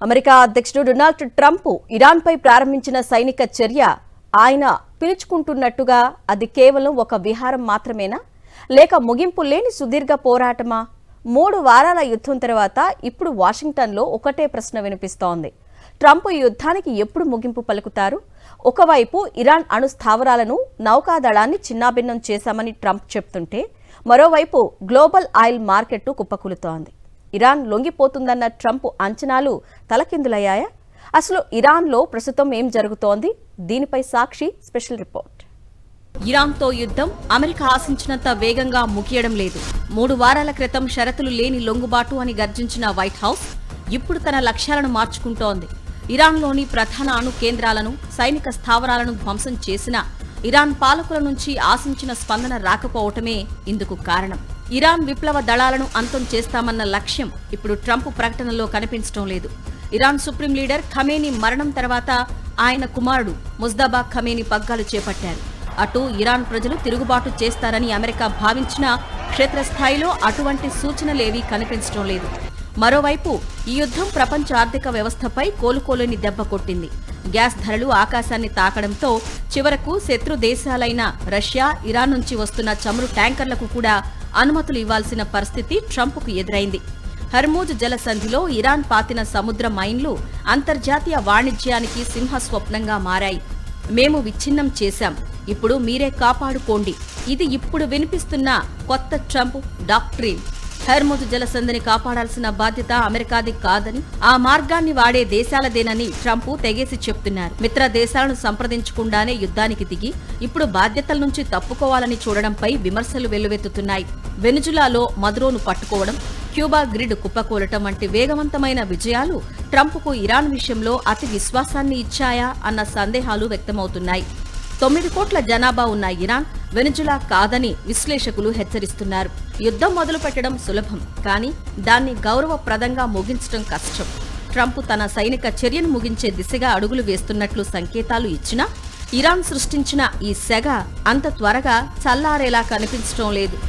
America అధ్యక్షుడు Donald Trump ఇరాన్పై ప్రారంభించిన సైనిక చర్య ఆయన పిలుచుకుంటున్నట్టుగా అది కేవలం ఒక విహారం మాత్రమేనా లేక ముగింపు లేని సుదీర్ఘ పోరాటమా 3 వారాల యుద్ధం తర్వాత ఇప్పుడు వాషింగ్టన్లో ఒకటే ప్రశ్న వినిపిస్తోంది. ట్రంప్ ఈ యుద్ధానికి ఎప్పుడు ముగింపు పలుకుతారు? ఒకవైపు ఇరాన్ అణు స్థావరాలను నౌకాదళాన్ని చిన్నాభిన్నం చేశామని ట్రంప్ చెప్తుంటే మరోవైపు గ్లోబల్ ఆయిల్ మార్కెట్ కుప్పకూలుతోంది. ఇరాన్ లొంగిపోతుందన్న ట్రంప్ అంచనాలు తలకిందులయ్యాయా? అసలు ఇరాన్లో ప్రస్తుతం ఏం జరుగుతోంది? దీనిపై సాక్షి స్పెషల్ రిపోర్ట్. ఇరాన్తో యుద్ధం అమెరికా ఆశించినంత వేగంగా ముగియడం లేదు. 3 వారాల క్రితం షరతులు లేని లొంగుబాటు అని గర్జించిన వైట్ హౌస్ ఇప్పుడు తన లక్ష్యాలను మార్చుకుంటోంది. ఇరాన్లోని ప్రధాన అణు కేంద్రాలను, సైనిక స్థావరాలను ధ్వంసం చేసినా ఇరాన్ పాలకుల నుంచి ఆశించిన స్పందన రాకపోవటమే ఇందుకు కారణం. ఇరాన్ విప్లవ దళాలను అంతం చేస్తామన్న లక్ష్యం ఇప్పుడు ట్రంప్ ప్రకటనలో కనిపించడం లేదు. ఇరాన్ సుప్రీం లీడర్ ఖమేనీ మరణం తర్వాత ఆయన కుమారుడు ముజ్తబా ఖమేనీ పగ్గాలు చేపట్టారు. అటు ఇరాన్ ప్రజలు తిరుగుబాటు చేస్తారని అమెరికా భావించినా క్షేత్రస్థాయిలో అటువంటి సూచనలేవీ కనిపించడం లేదు. మరోవైపు ఈ యుద్ధం ప్రపంచ ఆర్థిక వ్యవస్థపై కోలుకోలేని దెబ్బ కొట్టింది. గ్యాస్ ధరలు ఆకాశాన్ని తాకడంతో చివరకు శత్రు దేశాలైన రష్యా, ఇరాన్ నుంచి వస్తున్న చమురు ట్యాంకర్లకు కూడా అనుమతులు ఇవ్వాల్సిన పరిస్థితి ట్రంప్కు ఎదురైంది. హర్మూజ్ జలసంధిలో ఇరాన్ పాతిన సముద్ర మైన్లు అంతర్జాతీయ వాణిజ్యానికి సింహస్వప్నంగా మారాయి. మేము విచ్ఛిన్నం చేశాం, ఇప్పుడు మీరే కాపాడుకోండి. ఇది ఇప్పుడు వినిపిస్తున్న కొత్త ట్రంప్ డాక్ట్రిన్. హర్మూజ్ జలసంధిని కాపాడాల్సిన బాధ్యత అమెరికాది కాదని, ఆ మార్గాన్ని వాడే దేశాలదేనని ట్రంప్ తెగేసి చెప్తున్నారు. మిత్ర దేశాలను సంప్రదించకుండానే యుద్ధానికి దిగి ఇప్పుడు బాధ్యతల నుంచి తప్పుకోవాలని చూడడంపై విమర్శలు వెల్లువెత్తుతున్నాయి. వెనుజులాలో మదురోను పట్టుకోవడం, క్యూబా గ్రిడ్ కుప్పకూలటం వంటి వేగవంతమైన విజయాలు ట్రంప్కు ఇరాన్ విషయంలో అతి విశ్వాసాన్ని ఇచ్చాయా అన్న సందేహాలు వ్యక్తమవుతున్నాయి. 9 కోట్ల జనాభా ఉన్న ఇరాన్ వెనుజులా కాదని విశ్లేషకులు హెచ్చరిస్తున్నారు. యుద్ధం మొదలు పెట్టడం సులభం, కానీ దాన్ని గౌరవప్రదంగా ముగించడం కష్టం. ట్రంప్ తన సైనిక చర్యను ముగించే దిశగా అడుగులు వేస్తున్నట్లు సంకేతాలు ఇచ్చినా ఇరాన్ సృష్టించిన ఈ సెగ అంత త్వరగా చల్లారేలా కనిపించడం లేదు.